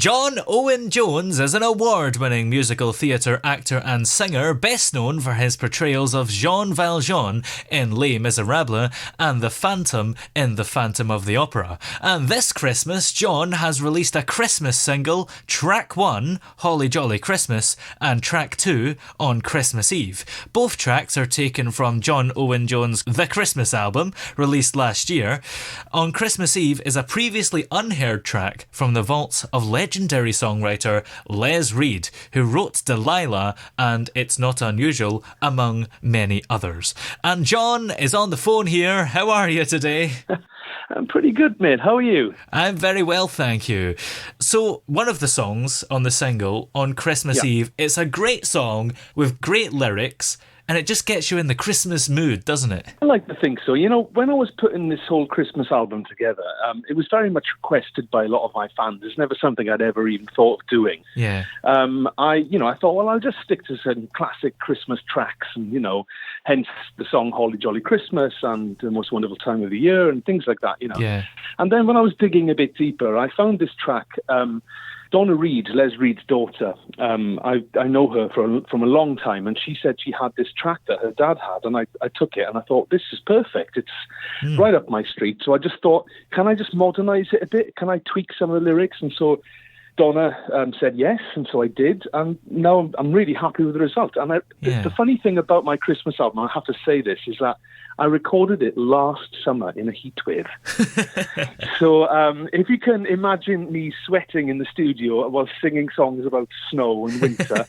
John Owen-Jones is an award-winning musical theatre actor and singer, best known for his portrayals of Jean Valjean in Les Miserables and the Phantom in The Phantom of the Opera. And this Christmas, John has released a Christmas single, Track 1, Holly Jolly Christmas, and Track 2, On Christmas Eve. Both tracks are taken from John Owen-Jones' The Christmas album, released last year. On Christmas Eve is a previously unheard track from the vaults of legendary songwriter Les Reed, who wrote Delilah and It's Not Unusual, among many others. And John is on the phone here. How are you today? I'm pretty good, mate. How are you? I'm very well, thank you. So, one of the songs on the single, On Christmas Eve, it's a great song with great lyrics, and it just gets you in the Christmas mood, doesn't it? I like to think so. You know, when I was putting this whole Christmas album together, it was very much requested by a lot of my fans. It's never something I'd ever even thought of doing. Yeah. I thought, well, I'll just stick to some classic Christmas tracks, and hence the song "Holly Jolly Christmas" and "The Most Wonderful Time of the Year" and things like that. Yeah. And then when I was digging a bit deeper, I found this track. Donna Reed, Les Reed's daughter, I know her from a long time, and she said she had this track that her dad had, and I took it, and I thought, this is perfect. It's right up my street. So I just thought, can I just modernise it a bit? Can I tweak some of the lyrics? And so Donna said yes, and so I did, and now I'm really happy with the result. And the funny thing about my Christmas album, I have to say this, is that I recorded it last summer in a heatwave. So if you can imagine me sweating in the studio while singing songs about snow and winter,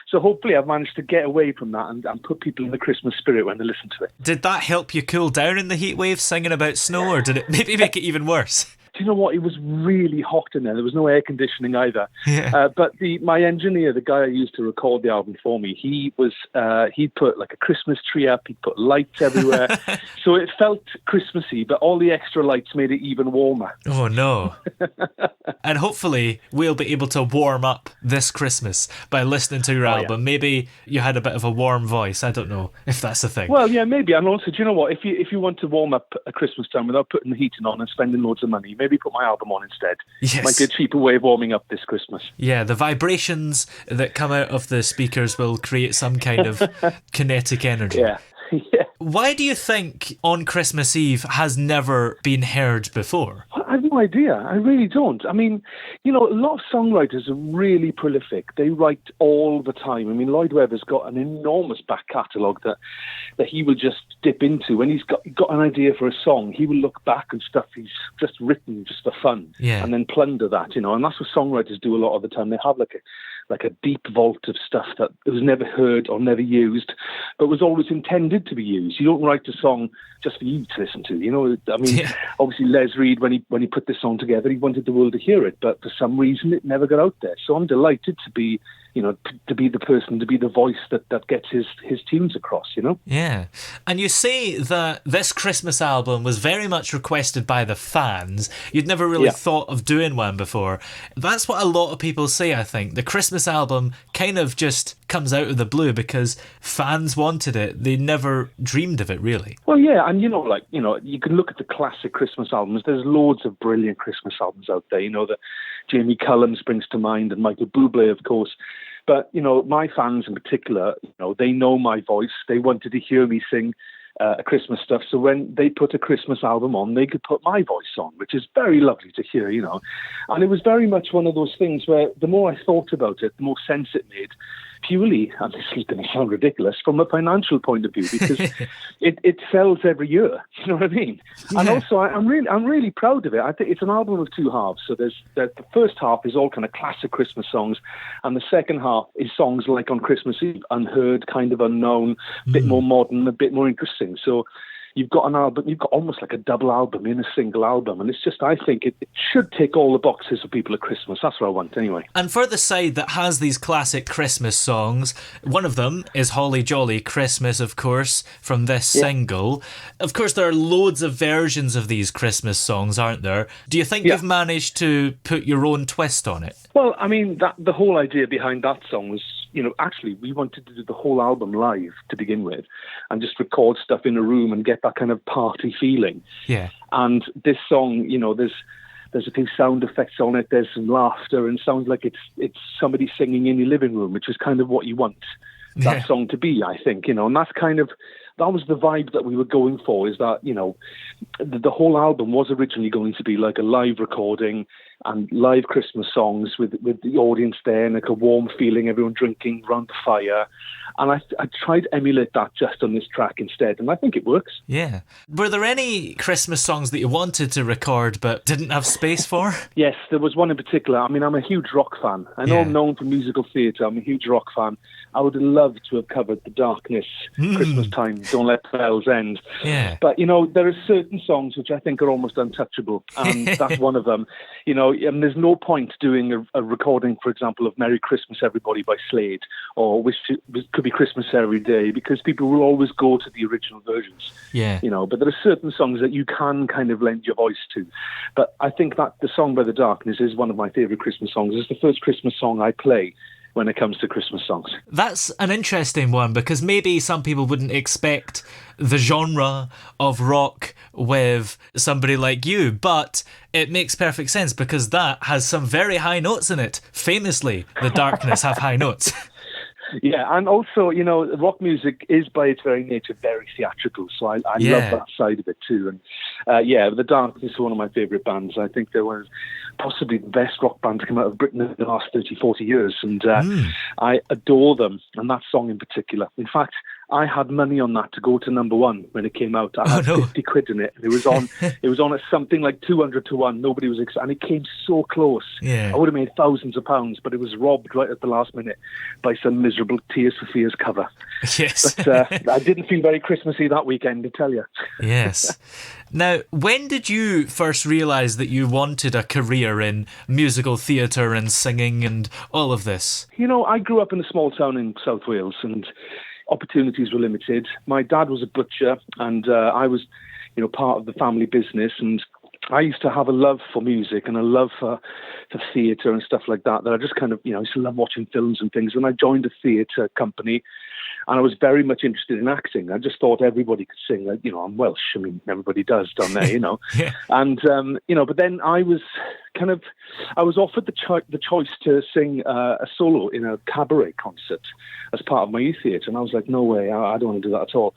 so hopefully I've managed to get away from that and put people in the Christmas spirit when they listen to it. Did that help you cool down in the heatwave, singing about snow, or did it maybe make it even worse? Do you know what? It was really hot in there. There was no air conditioning either. Yeah. But my engineer, the guy I used to record the album for me, he'd put like a Christmas tree up. He'd put lights everywhere. So it felt Christmassy, but all the extra lights made it even warmer. Oh, no. And hopefully we'll be able to warm up this Christmas by listening to your album. Yeah. Maybe you had a bit of a warm voice. I don't know if that's a thing. Well, yeah, maybe. And also, do you know what? If you want to warm up at Christmas time without putting the heating on and spending loads of money, maybe put my album on instead. Yes. Might be a cheaper way of warming up this Christmas. Yeah, the vibrations that come out of the speakers will create some kind of kinetic energy. Yeah. Yeah. Why do you think On Christmas Eve has never been heard before? I have no idea. I really don't. I mean, a lot of songwriters are really prolific. They write all the time. I mean, Lloyd Webber's got an enormous back catalogue that he will just dip into. When he's got an idea for a song, he will look back and stuff he's just written just for fun, and then plunder that, and that's what songwriters do a lot of the time. They have like a deep vault of stuff that was never heard or never used, but was always intended to be used. You don't write a song just for you to listen to. I mean, obviously Les Reed, when he put this song together, he wanted the world to hear it, but for some reason it never got out there. So I'm delighted to be the person, to be the voice that gets his tunes across, Yeah. And you say that this Christmas album was very much requested by the fans. You'd never really thought of doing one before. That's what a lot of people say, I think. The Christmas album kind of just comes out of the blue because fans wanted it. They never dreamed of it, really. Well, yeah, and you can look at the classic Christmas albums. There's loads of brilliant Christmas albums out there. That Jamie Cullum springs to mind, and Michael Bublé, of course. But, my fans in particular, they know my voice. They wanted to hear me sing Christmas stuff. So when they put a Christmas album on, they could put my voice on, which is very lovely to hear, And it was very much one of those things where the more I thought about it, the more sense it made. Purely, and this is going to sound ridiculous, from a financial point of view, because it sells every year. You know what I mean? Yeah. And also, I'm really proud of it. I think it's an album of two halves. So there's the first half is all kind of classic Christmas songs, and the second half is songs like On Christmas Eve, unheard, kind of unknown, a bit more modern, a bit more interesting. So you've got an album, you've got almost like a double album in a single album. And it's just, I think it should tick all the boxes for people at Christmas. That's what I want anyway. And for the side that has these classic Christmas songs, one of them is Holly Jolly Christmas, of course, from this single. Of course, there are loads of versions of these Christmas songs, aren't there? Do you think you've managed to put your own twist on it? Well, I mean, the whole idea behind that song was, actually we wanted to do the whole album live to begin with and just record stuff in a room and get that kind of party feeling. Yeah. And this song, there's There's a few sound effects on it. There's some laughter, and it sounds like it's somebody singing in your living room, which is kind of what you want that song to be, I think, and that's that was the vibe that we were going for, is that, the whole album was originally going to be like a live recording and live Christmas songs with the audience there, and like a warm feeling, everyone drinking around the fire. And I tried to emulate that just on this track instead, and I think it works. Yeah. Were there any Christmas songs that you wanted to record but didn't have space for? Yes, there was one in particular. I mean, I'm a huge rock fan. I know I'm known for musical theatre. I'm a huge rock fan. I would have loved to have covered The Darkness, Christmas Time, Don't Let the Bells End. Yeah. But, there are certain songs which I think are almost untouchable, and that's one of them. And there's no point doing a recording, for example, of Merry Christmas Everybody by Slade, or Wish It Could Be Christmas Every Day, because people will always go to the original versions. Yeah. But there are certain songs that you can kind of lend your voice to. But I think that the song by The Darkness is one of my favourite Christmas songs. It's the first Christmas song I play when it comes to Christmas songs. That's an interesting one, because maybe some people wouldn't expect the genre of rock with somebody like you, but it makes perfect sense because that has some very high notes in it. Famously, The Darkness have high notes. Yeah, and also, rock music is by its very nature very theatrical, so I love that side of it too. And The Darkness is one of my favourite bands. I think they were possibly the best rock band to come out of Britain in the last 30, 40 years, and I adore them, and that song in particular. In fact, I had money on that to go to number one when it came out. I had 50 quid in it. And it was on at something like 200 to 1. Nobody was and it came so close. Yeah. I would have made thousands of pounds, but it was robbed right at the last minute by some miserable Tears for Fears cover. Yes. But I didn't feel very Christmassy that weekend, I tell you. Yes. Now, when did you first realise that you wanted a career in musical theatre and singing and all of this? I grew up in a small town in South Wales, and opportunities were limited. My dad was a butcher, and I was, part of the family business, and I used to have a love for music and a love for theatre and stuff like that I just kind of, I used to love watching films and things. And I joined a theatre company, and I was very much interested in acting. I just thought everybody could sing. I'm Welsh. I mean, everybody does down there, Yeah. And, but then I was offered the choice to sing a solo in a cabaret concert as part of my youth theatre. And I was like, no way, I don't want to do that at all.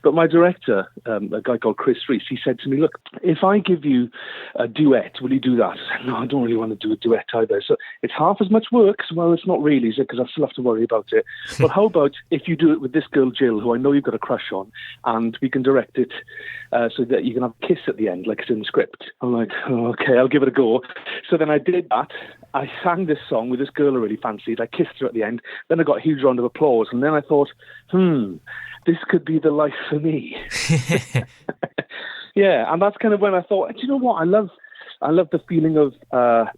But my director, a guy called Chris Reese, he said to me, look, if I give you a duet, will you do that? I said, no, I don't really want to do a duet either. So it's half as much work. Well, it's not really, is it? Because I still have to worry about it. But how about if you do it with this girl, Jill, who I know you've got a crush on, and we can direct it so that you can have a kiss at the end, like it's in the script. I'm like, oh, okay, I'll give it a go. So then I did that. I sang this song with this girl I really fancied. I kissed her at the end. Then I got a huge round of applause. And then I thought, this could be the life for me. Yeah, and that's kind of when I thought, do you know what? I love the feeling of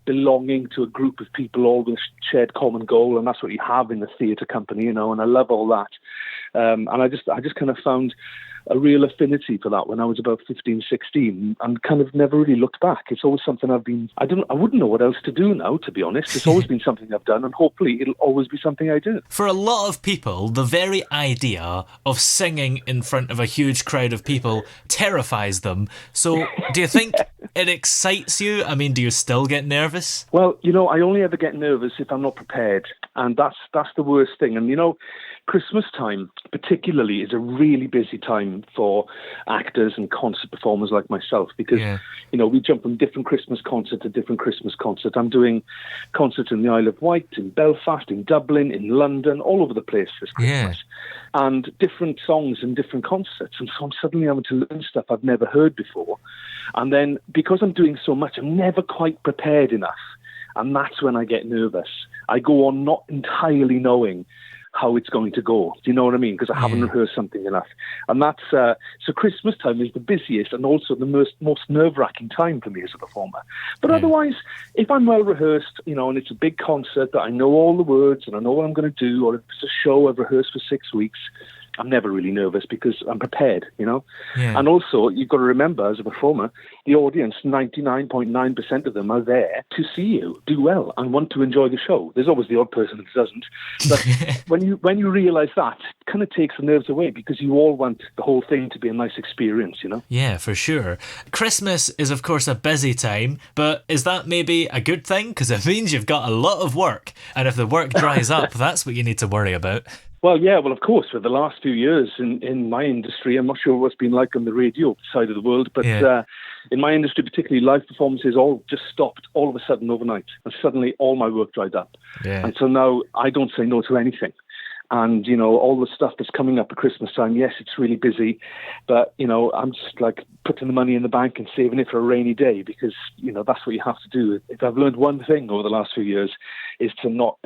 belonging to a group of people all with a shared common goal, and that's what you have in the theatre company, and I love all that. And I just kind of found a real affinity for that when I was about 15, 16, and kind of never really looked back. It's always something I wouldn't know what else to do now, to be honest. It's always been something I've done, and hopefully it'll always be something I do. For a lot of people, the very idea of singing in front of a huge crowd of people terrifies them. So do you think it excites you? I mean, do you still get nervous? Well, I only ever get nervous if I'm not prepared, and that's the worst thing. And Christmas time particularly is a really busy time for actors and concert performers like myself, because we jump from different Christmas concert to different Christmas concert. I'm doing concerts in the Isle of Wight, in Belfast, in Dublin, in London, all over the place this Christmas, and different songs and different concerts. And so I'm suddenly having to learn stuff I've never heard before. And then because I'm doing so much, I'm never quite prepared enough. And that's when I get nervous. I go on not entirely knowing how it's going to go. Do you know what I mean? Because I haven't rehearsed something enough. And that's so Christmas time is the busiest and also the most nerve-wracking time for me as a performer. But otherwise, if I'm well rehearsed, and it's a big concert that I know all the words and I know what I'm going to do, or if it's a show I've rehearsed for 6 weeks, I'm never really nervous because I'm prepared, Yeah. Yeah. And also, you've got to remember, as a performer, the audience, 99.9% of them are there to see you do well and want to enjoy the show. There's always the odd person that doesn't. But when you realise that, it kind of takes the nerves away because you all want the whole thing to be a nice experience, Yeah, for sure. Christmas is, of course, a busy time, but is that maybe a good thing? Because it means you've got a lot of work. And if the work dries up, that's what you need to worry about. Well, yeah, of course, for the last few years in my industry, I'm not sure what's been like on the radio side of the world, but in my industry, particularly, live performances all just stopped all of a sudden overnight. And suddenly all my work dried up. Yeah. And so now I don't say no to anything. And, all the stuff that's coming up at Christmas time, yes, it's really busy, but, I'm just like putting the money in the bank and saving it for a rainy day because, that's what you have to do. If I've learned one thing over the last few years is to not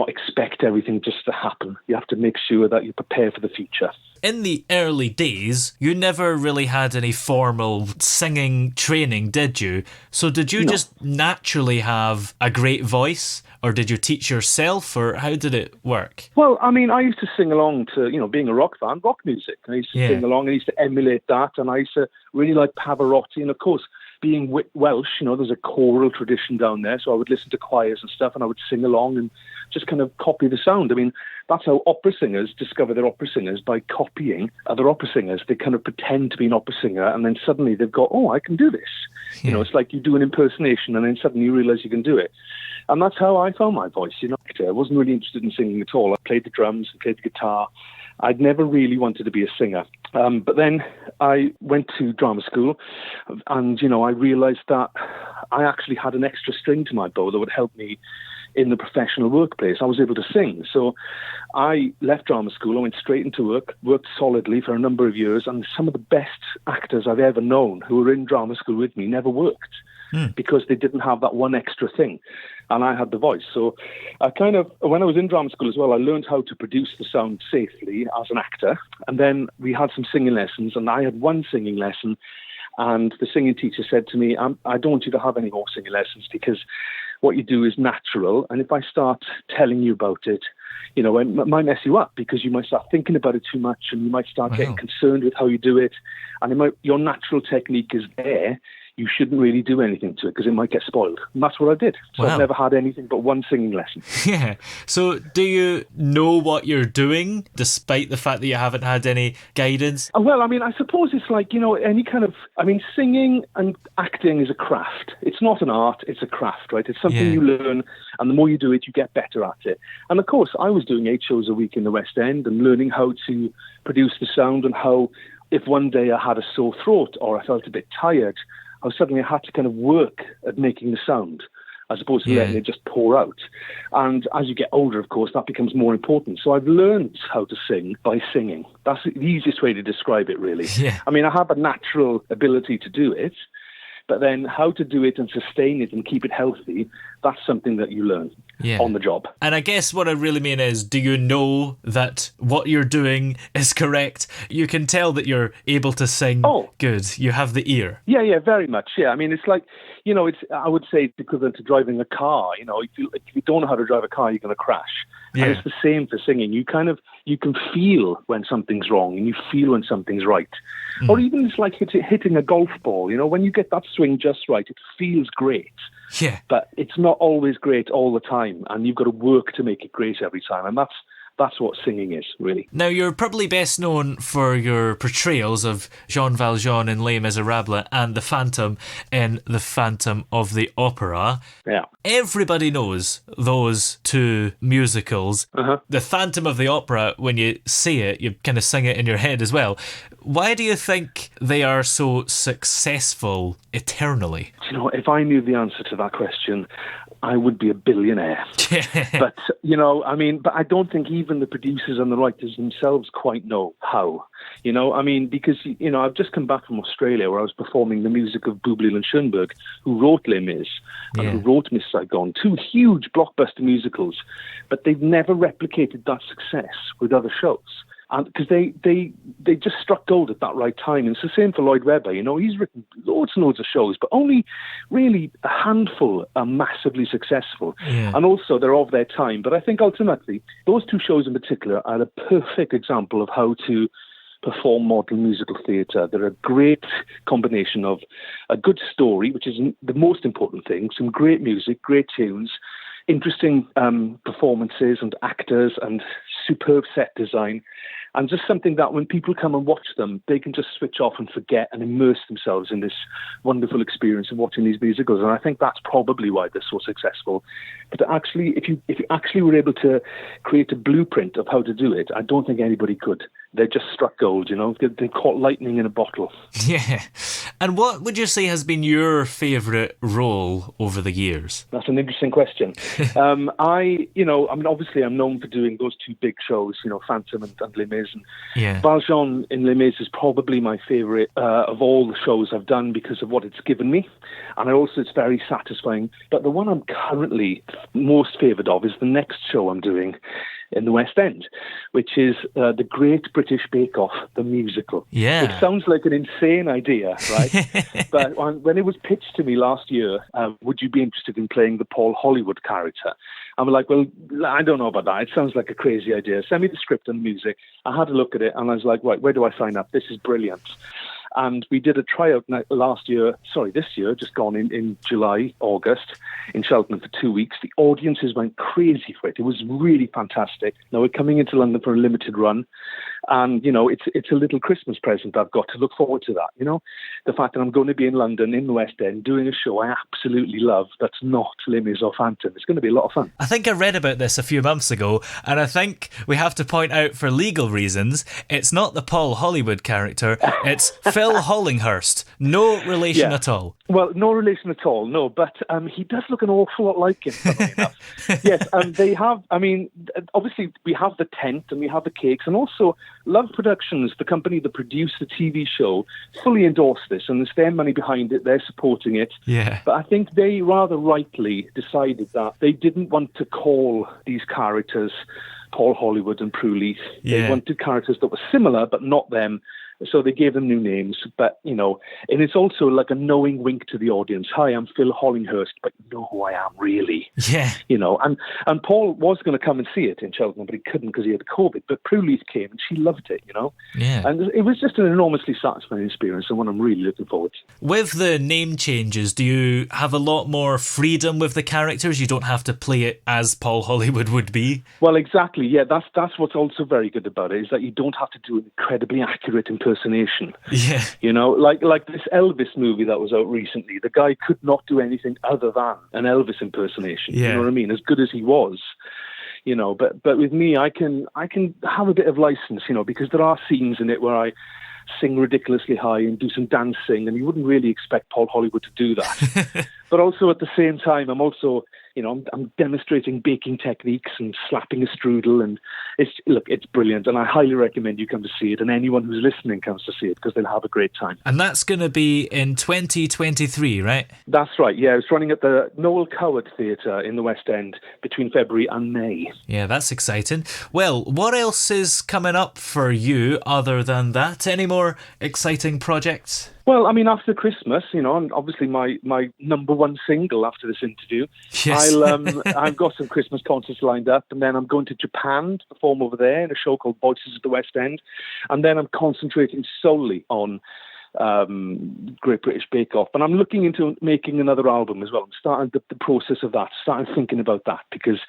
expect everything just to happen. You have to make sure that you prepare for the future. In the early days, you never really had any formal singing training, did you? So did you just naturally have a great voice? Or did you teach yourself, or how did it work? Well, I used to sing along to, being a rock fan, rock music. I used to sing along, I used to emulate that, and I used to really like Pavarotti. And of course, being Welsh, there's a choral tradition down there, so I would listen to choirs and stuff, and I would sing along and just kind of copy the sound. That's how opera singers discover they're opera singers, by copying other opera singers. They kind of pretend to be an opera singer, and then suddenly they've got, I can do this. Yeah. It's like you do an impersonation, and then suddenly you realise you can do it. And that's how I found my voice. I wasn't really interested in singing at all. I played the drums and played the guitar. I'd never really wanted to be a singer. But then I went to drama school, and, I realised that I actually had an extra string to my bow that would help me in the professional workplace. I was able to sing. So I left drama school. I went straight into work, worked solidly for a number of years, and some of the best actors I've ever known who were in drama school with me never worked because they didn't have that one extra thing. And I had the voice. So I when I was in drama school as well, I learned how to produce the sound safely as an actor. And then we had some singing lessons, and I had one singing lesson. And the singing teacher said to me, I don't want you to have any more singing lessons because what you do is natural. And if I start telling you about it, it might mess you up because you might start thinking about it too much, and you might start getting concerned with how you do it. And your natural technique is there. You shouldn't really do anything to it because it might get spoiled. And that's what I did. So I've never had anything but one singing lesson. Yeah. So do you know what you're doing despite the fact that you haven't had any guidance? Well, I suppose it's like, any kind of... singing and acting is a craft. It's not an art, it's a craft, right? It's something you learn, and the more you do it, you get better at it. And of course, I was doing 8 shows a week in the West End and learning how to produce the sound, and how if one day I had a sore throat or I felt a bit tired, how suddenly I had to kind of work at making the sound as opposed to letting it just pour out. And as you get older, of course, that becomes more important. So I've learned how to sing by singing. That's the easiest way to describe it, really. Yeah. I have a natural ability to do it, but then how to do it and sustain it and keep it healthy, that's something that you learn on the job. And I guess what I really mean is, do you know that what you're doing is correct? You can tell that you're able to sing good. You have the ear. Yeah, very much. Yeah, it's like, I would say it's equivalent to driving a car. If you don't know how to drive a car, you're going to crash. Yeah. And it's the same for singing. You can feel when something's wrong, and you feel when something's right. Or even it's like hitting a golf ball. When you get that swing just right, it feels great. Yeah. But it's not always great all the time, and you've got to work to make it great every time. And that's what singing is, really. Now, you're probably best known for your portrayals of Jean Valjean in Les Miserables and the Phantom in The Phantom of the Opera. Yeah. Everybody knows those two musicals. The Phantom of the Opera, when you see it, you kind of sing it in your head as well. Why do you think they are so successful eternally? If I knew the answer to that question, I would be a billionaire. But, but I don't think even the producers and the writers themselves quite know how. Because, I've just come back from Australia where I was performing the music of Boublil and Schoenberg, who wrote Les Mis and who wrote Miss Saigon, two huge blockbuster musicals, but they've never replicated that success with other shows. and because they just struck gold at that right time. And it's the same for Lloyd Webber. He's written loads and loads of shows, but only really a handful are massively successful. Yeah. And also they're of their time. But I think ultimately those two shows in particular are a perfect example of how to perform modern musical theatre. They're a great combination of a good story, which is the most important thing, some great music, great tunes, interesting performances and actors and superb set design, and just something that when people come and watch them, they can just switch off and forget and immerse themselves in this wonderful experience of watching these musicals. And I think that's probably why they're so successful. But actually, if you actually were able to create a blueprint of how to do it, I don't think anybody could. They just struck gold, They caught lightning in a bottle. Yeah. And what would you say has been your favourite role over the years? That's an interesting question. Obviously I'm known for doing those two big shows, Phantom and Les Mis. And Yeah. Valjean in Les Mis is probably my favourite of all the shows I've done because of what it's given me. And it's very satisfying. But the one I'm currently most favoured of is the next show I'm doing in the West End, which is the Great British Bake Off, the musical. Yeah. It sounds like an insane idea, right? But when it was pitched to me last year, would you be interested in playing the Paul Hollywood character? I'm like, well, I don't know about that. It sounds like a crazy idea. Send me the script and the music. I had a look at it and I was like, right, where do I sign up? This is brilliant. And we did a tryout this year, just gone in July, August, in Cheltenham for 2 weeks. The audiences went crazy for it. It was really fantastic. Now we're coming into London for a limited run. And, it's a little Christmas present I've got to look forward to that. The fact that I'm going to be in London, in the West End, doing a show I absolutely love that's not Les Mis or Phantom. It's going to be a lot of fun. I think I read about this a few months ago, and I think we have to point out for legal reasons, it's not the Paul Hollywood character, it's Phil Hollinghurst. No relation at all. Well, no relation at all, no, but he does look an awful lot like him, funnily enough. Yes, and they have, obviously we have the tent and we have the cakes, and also Love Productions, the company that produced the TV show, fully endorsed this, and there's their money behind it, they're supporting it. Yeah. But I think they rather rightly decided that they didn't want to call these characters Paul Hollywood and Prue Leith. Yeah. They wanted characters that were similar, but not them. So they gave them new names, but, and it's also like a knowing wink to the audience. Hi, I'm Phil Hollinghurst, but you know who I am, really. Yeah. And Paul was going to come and see it in Cheltenham, but he couldn't because he had COVID. But Prue Leith came and she loved it, Yeah. And it was just an enormously satisfying experience and one I'm really looking forward to. With the name changes, do you have a lot more freedom with the characters? You don't have to play it as Paul Hollywood would be? Well, exactly. Yeah, that's what's also very good about it, is that you don't have to do an incredibly accurate impersonation. Yeah. Like this Elvis movie that was out recently, the guy could not do anything other than an Elvis impersonation. Yeah. You know what I mean? As good as he was, but with me, I can have a bit of license, because there are scenes in it where I sing ridiculously high and do some dancing, and you wouldn't really expect Paul Hollywood to do that. But also at the same time, I'm also, I'm demonstrating baking techniques and slapping a strudel, and it's brilliant, and I highly recommend you come to see it, and anyone who's listening comes to see it because they'll have a great time. And that's going to be in 2023, right? That's right, yeah. It's running at the Noel Coward Theatre in the West End between February and May. Yeah, that's exciting. Well, what else is coming up for you other than that? Any more exciting projects? Well, after Christmas, and obviously my number one single after this interview, yes. I've got some Christmas concerts lined up, and then I'm going to Japan to perform over there in a show called Voices of the West End, and then I'm concentrating solely on Great British Bake Off. But I'm looking into making another album as well. I'm starting the process of that, starting thinking about that, because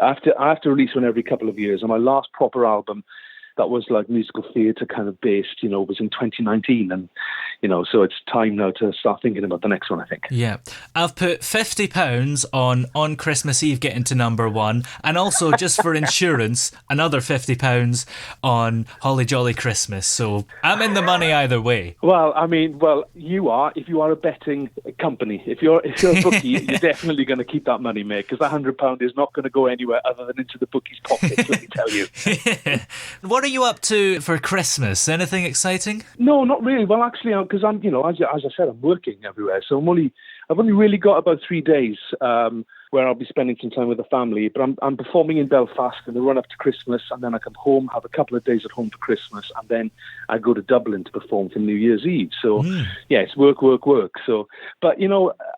I have to release one every couple of years, and my last proper album that was like musical theatre kind of based, was in 2019. And, so it's time now to start thinking about the next one, I think. Yeah. I've put £50 on Christmas Eve getting to number one. And also, just for insurance, another £50 on Holly Jolly Christmas. So I'm in the money either way. Well, you are, if you are a betting company. If you're a bookie, you're definitely going to keep that money, mate, because that £100 is not going to go anywhere other than into the bookie's pocket, let me tell you. Yeah. What are you up to for Christmas? Anything exciting? No, not really. Well, actually, because I'm, as I said, I'm working everywhere, so I've only really got about 3 days. where I'll be spending some time with the family. But I'm performing in Belfast in the run up to Christmas, and then I come home, have a couple of days at home for Christmas, and then I go to Dublin to perform for New Year's Eve. So yeah, it's work. So, but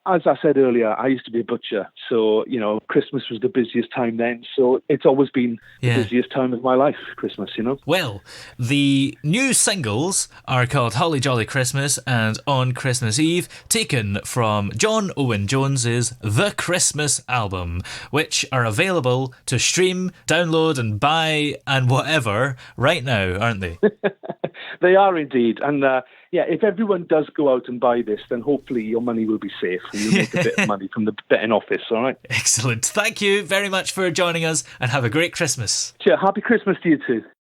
as I said earlier, I used to be a butcher, so Christmas was the busiest time then. So it's always been the busiest time of my life, Christmas. Well, the new singles are called Holly Jolly Christmas and On Christmas Eve, taken from John Owen-Jones's The Christmas Album, which are available to stream, download and buy and whatever right now, aren't they? They are indeed. And if everyone does go out and buy this, then hopefully your money will be safe and you'll make a bit of money from the betting office, all right? Excellent. Thank you very much for joining us and have a great Christmas. Sure. Happy Christmas to you too.